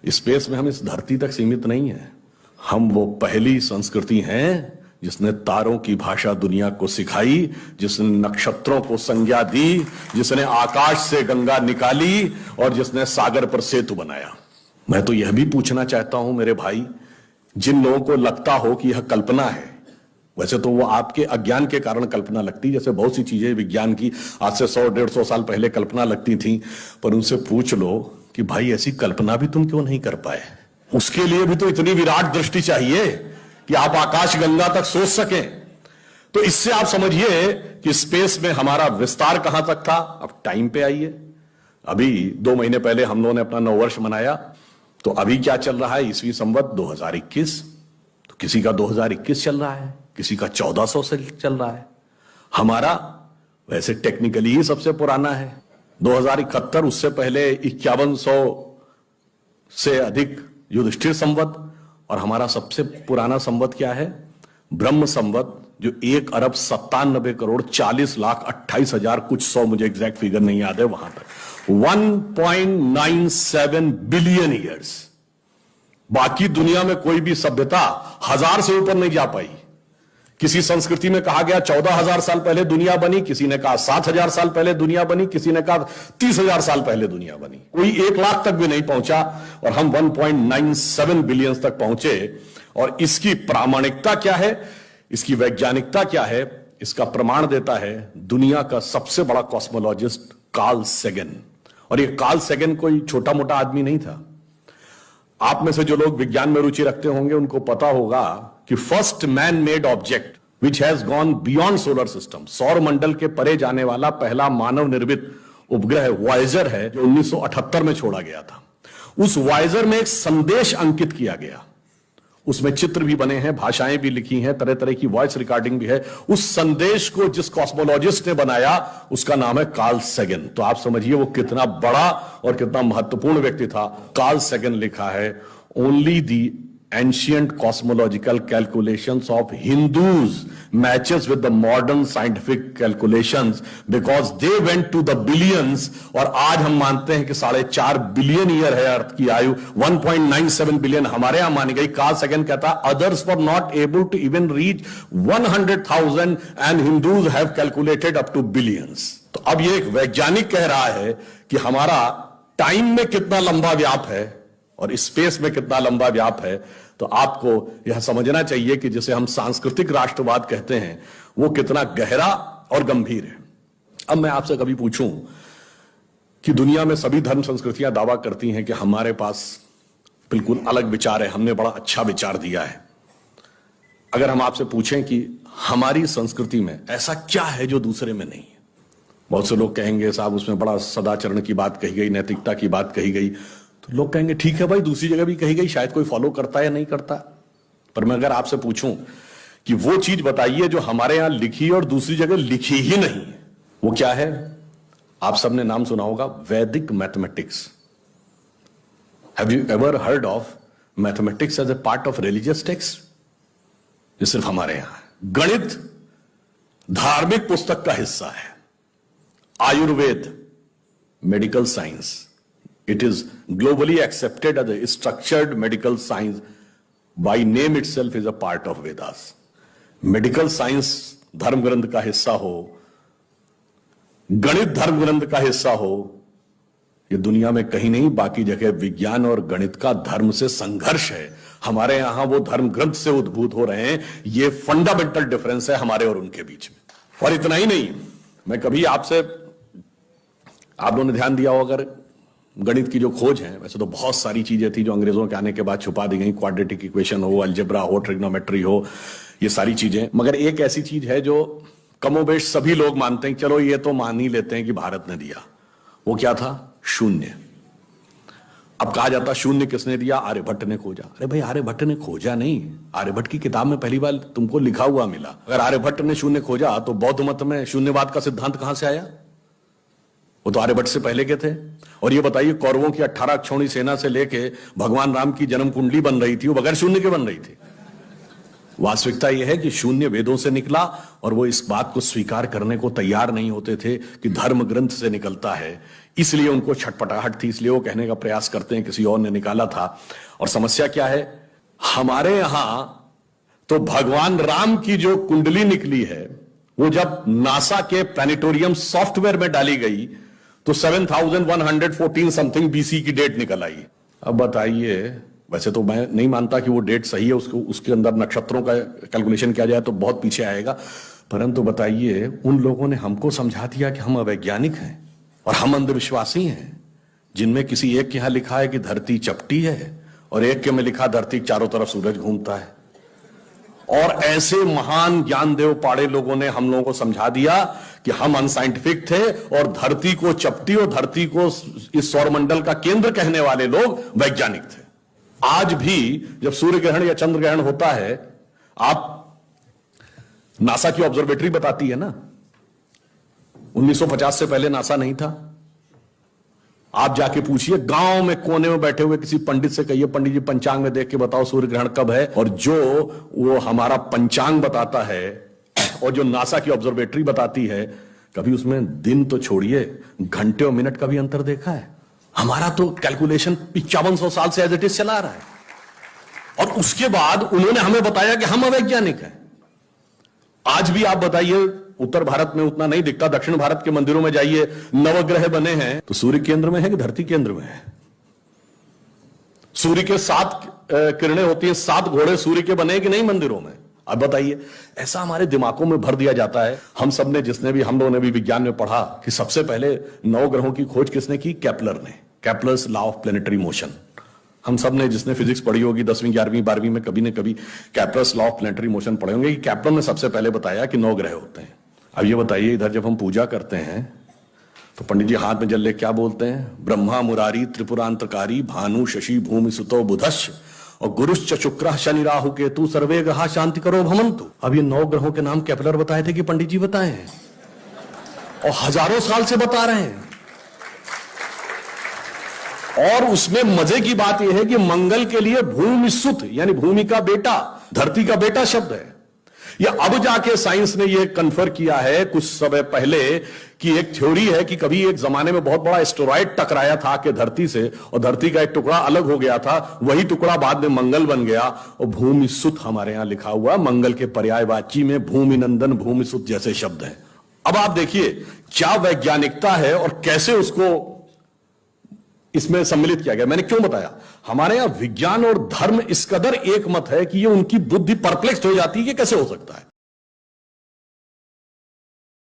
Space में हम इस धरती तक सीमित नहीं है। हम वो पहली संस्कृति हैं जिसने तारों की भाषा दुनिया को सिखाई, जिसने नक्षत्रों को संज्ञा दी, जिसने आकाश से गंगा निकाली और जिसने सागर पर सेतु बनाया। मैं तो यह भी पूछना चाहता हूं मेरे भाई, जिन लोगों को लगता हो कि यह कल्पना है, वैसे तो वो आपके अज्ञान के कारण कल्पना लगती, जैसे बहुत सी चीजें विज्ञान की आज से 100-150 साल पहले कल्पना लगती थी, पर उनसे पूछ लो कि भाई ऐसी कल्पना भी तुम क्यों नहीं कर पाए। उसके लिए भी तो इतनी विराट दृष्टि चाहिए कि आप आकाश गंगा तक सोच सकें। तो इससे आप समझिए कि स्पेस में हमारा विस्तार कहां तक था। अब टाइम पे आइए, अभी 2 महीने पहले हम लोगों ने अपना नववर्ष मनाया, तो अभी क्या चल रहा है, ईस्वी संवत 2021। तो किसी का 2021 चल रहा है, किसी का 1400 से चल रहा है। हमारा वैसे टेक्निकली ही सबसे पुराना है 2071, उससे पहले 5100 से अधिक युधिष्ठिर संवत, और हमारा सबसे पुराना संवत क्या है, ब्रह्म संवत, जो 1,97,40,28,000 कुछ 100, मुझे एग्जैक्ट फिगर नहीं याद है, वहां तक 1.97 बिलियन ईयर्स। बाकी दुनिया में कोई भी सभ्यता 1000 से ऊपर नहीं जा पाई। किसी संस्कृति में कहा गया 14,000 साल पहले दुनिया बनी, किसी ने कहा 7,000 साल पहले दुनिया बनी, किसी ने कहा 30,000 साल पहले दुनिया बनी। कोई 1 लाख तक भी नहीं पहुंचा और हम 1.97 बिलियन तक पहुंचे। और इसकी प्रामाणिकता क्या है, इसकी वैज्ञानिकता क्या है, इसका प्रमाण देता है दुनिया का सबसे बड़ा कॉस्मोलॉजिस्ट कार्ल सेगन। और ये कार्ल सेगन कोई छोटा मोटा आदमी नहीं था। आप में से जो लोग विज्ञान में रुचि रखते होंगे उनको पता होगा कि first man made object which has gone beyond solar system, सौर मंडल के परे जाने वाला पहला मानव निर्मित उपग्रह वॉयेजर है, जो 1978 में छोड़ा गया था। उस वॉयेजर में एक संदेश अंकित किया गया, उसमें चित्र भी बने हैं, भाषाएं भी लिखी हैं, तरह तरह की वॉइस रिकॉर्डिंग भी है। उस संदेश को जिस कॉस्मोलॉजिस्ट ने बनाया उसका नाम है कार्ल सेगन। तो आप समझिए वो कितना बड़ा और कितना महत्वपूर्ण व्यक्ति था। कार्ल सेगन लिखा है, only the ancient cosmological calculations of Hindus matches with the modern scientific calculations because they went to the billions। और आज हम मानते हैं कि 4.5 बिलियन ईयर है अर्थ की आयु, 1.97 बिलियन हमारे यहां मानी गई। कार्ल सेगन कहता है others were not able to even reach 100,000 and Hindus have calculated up to billions। तो अब ये एक वैज्ञानिक कह रहा है कि हमारा टाइम में कितना लंबा व्याप है और स्पेस में कितना लंबा व्याप है। तो आपको यह समझना चाहिए कि जिसे हम सांस्कृतिक राष्ट्रवाद कहते हैं वो कितना गहरा और गंभीर है। अब मैं आपसे कभी पूछूं कि दुनिया में सभी धर्म संस्कृतियां दावा करती हैं कि हमारे पास बिल्कुल अलग विचार है, हमने बड़ा अच्छा विचार दिया है। अगर हम आपसे पूछें कि हमारी संस्कृति में ऐसा क्या है जो दूसरे में नहीं है, बहुत से लोग कहेंगे साहब उसमें बड़ा सदाचरण की बात कही गई, नैतिकता की बात कही गई। तो लोग कहेंगे ठीक है भाई, दूसरी जगह भी कही गई, शायद कोई फॉलो करता है या नहीं करता। पर मैं अगर आपसे पूछूं कि वो चीज बताइए जो हमारे यहां लिखी और दूसरी जगह लिखी ही नहीं, वो क्या है? आप सबने नाम सुना होगा, Vedic mathematics. Have you ever heard of mathematics as a part of religious text? ये सिर्फ हमारे यहां है। गणित धार्मिक पुस्तक का हिस्सा है। Ayurveda medical science, it is globally accepted as a structured medical science, by name itself is a part of Vedas। Medical science धर्म ग्रंथ का हिस्सा हो, गणित धर्म ग्रंथ का हिस्सा हो, ये दुनिया में कहीं नहीं। बाकी जगह विज्ञान और गणित का धर्म से संघर्ष है, हमारे यहां वो धर्म ग्रंथ से उद्भूत हो रहे हैं। ये फंडामेंटल डिफरेंस है हमारे और उनके बीच में। और इतना ही नहीं, मैं कभी आपसे, आप लोगों ने ध्यान दिया हो अगर गणित की जो खोज है, वैसे तो बहुत सारी चीजें थी जो अंग्रेजों के आने के बाद छुपा दी गई, क्वाड्रेटिक इक्वेशन हो, अलजेब्रा हो, ट्रिग्नोमेट्री हो, ये सारी चीजें। मगर एक ऐसी चीज है जो कमोबेश सभी लोग मानते हैं, चलो ये तो मान ही लेते हैं कि भारत ने दिया। वो क्या था? शून्य। अब कहा जाता शून्य किसने दिया? आर्यभट्ट ने खोजा। अरे भाई आर्यभट्ट ने खोजा नहीं, आर्यभट्ट की किताब में पहली बार तुमको लिखा हुआ मिला। अगर आर्यभट्ट ने शून्य खोजा तो बौद्ध मत में शून्यवाद का सिद्धांत कहां से आया? वो तो आर्यभट्ट से पहले के थे। और ये बताइए कौरवों की 18 अक्षौणी सेना से लेके भगवान राम की जन्म कुंडली बन रही थी, वो बगैर शून्य के बन रही थी। वास्तविकता यह है कि शून्य वेदों से निकला और वो इस बात को स्वीकार करने को तैयार नहीं होते थे कि धर्म ग्रंथ से निकलता है। इसलिए उनको छटपटाहट थी, इसलिए वो कहने का प्रयास करते हैं किसी और ने निकाला था। और समस्या क्या है, हमारे यहां तो भगवान राम की जो कुंडली निकली है वो जब नासा के प्लैनेटोरियम सॉफ्टवेयर में डाली गई तो 7114 समथिंग बीसी की डेट निकल आई। अब बताइए, वैसे तो मैं नहीं मानता कि वो डेट सही है, उसके अंदर नक्षत्रों का कैलकुलेशन किया जाए तो बहुत पीछे आएगा, परंतु बताइए उन लोगों ने हमको समझा दिया कि हम अवैज्ञानिक हैं और हम अंधविश्वासी हैं, जिनमें किसी एक के यहां लिखा है कि धरती चपटी है और एक के में लिखा धरती के चारों तरफ सूरज घूमता है। और ऐसे महान ज्ञानदेव पाड़े लोगों ने हम लोगों को समझा दिया कि हम अनसाइंटिफिक थे और धरती को चपटी और धरती को इस सौरमंडल का केंद्र कहने वाले लोग वैज्ञानिक थे। आज भी जब सूर्य ग्रहण या चंद्र ग्रहण होता है, आप नासा की ऑब्जर्वेटरी बताती है ना, 1950 से पहले नासा नहीं था। आप जाके पूछिए, गांव में कोने में बैठे हुए किसी पंडित से कहिए, पंडित जी पंचांग में देख के बताओ सूर्य ग्रहण कब है, और जो वो हमारा पंचांग बताता है और जो नासा की ऑब्जर्वेटरी बताती है, कभी उसमें दिन तो छोड़िए घंटे और मिनट का भी अंतर देखा है? हमारा तो कैलकुलेशन 5500 साल से एज इट इज चला रहा है, और उसके बाद उन्होंने हमें बताया कि हम अवैज्ञानिक हैं। आज भी आप बताइए, उत्तर भारत में उतना नहीं दिखता, दक्षिण भारत के मंदिरों में जाइए, नवग्रह बने हैं तो सूर्य केंद्र में है कि धरती केंद्र में है? सूर्य के 7 किरणें होती हैं, 7 घोड़े सूर्य के बने कि नहीं मंदिरों में? अब बताइए, ऐसा हमारे दिमागों में भर दिया जाता है। हम सब ने, हम लोगों ने भी विज्ञान में पढ़ा कि सबसे पहले 9 ग्रहों की खोज किसने की? केपलर ने, Kepler's law of planetary motion. हम सब ने, जिसने फिजिक्स पढ़ी होगी 10वीं 11वीं 12वीं में, कभी न कभी Kepler's law of planetary motion पढ़े होंगे कि केपलर ने सबसे पहले बताया कि 9 ग्रह होते हैं। अब ये बताइए, इधर जब हम पूजा करते हैं तो पंडित जी हाथ में जल ले क्या बोलते हैं? ब्रह्मा मुरारी त्रिपुरांतकारी भानु शशि भूमि सुतो बुधश्च और गुरुश्च शुक्र शनि राहु केतु सर्वे ग्रहा शांति करो भवन्तु। अब ये 9 ग्रहों के नाम केपलर बताए थे कि पंडित जी बताए हैं, और हजारों साल से बता रहे हैं। और उसमें मजे की बात यह है कि मंगल के लिए भूमि सुत यानी भूमि का बेटा, धरती का बेटा शब्द है। या अब जाके साइंस ने यह कन्फर्म किया है कुछ समय पहले कि एक थ्योरी है कि कभी एक जमाने में बहुत बड़ा एस्टेरॉयड टकराया था कि धरती से, और धरती का एक टुकड़ा अलग हो गया था, वही टुकड़ा बाद में मंगल बन गया। और भूमि सुत हमारे यहां लिखा हुआ, मंगल के पर्यायवाची में भूमि नंदन भूमि सुत जैसे शब्द हैं। अब आप देखिए क्या वैज्ञानिकता है और कैसे उसको इसमें सम्मिलित किया गया। मैंने क्यों बताया, हमारे यहां विज्ञान और धर्म इस कदर एक मत है कि ये उनकी बुद्धि परप्लेक्स हो जाती है कि कैसे हो सकता है।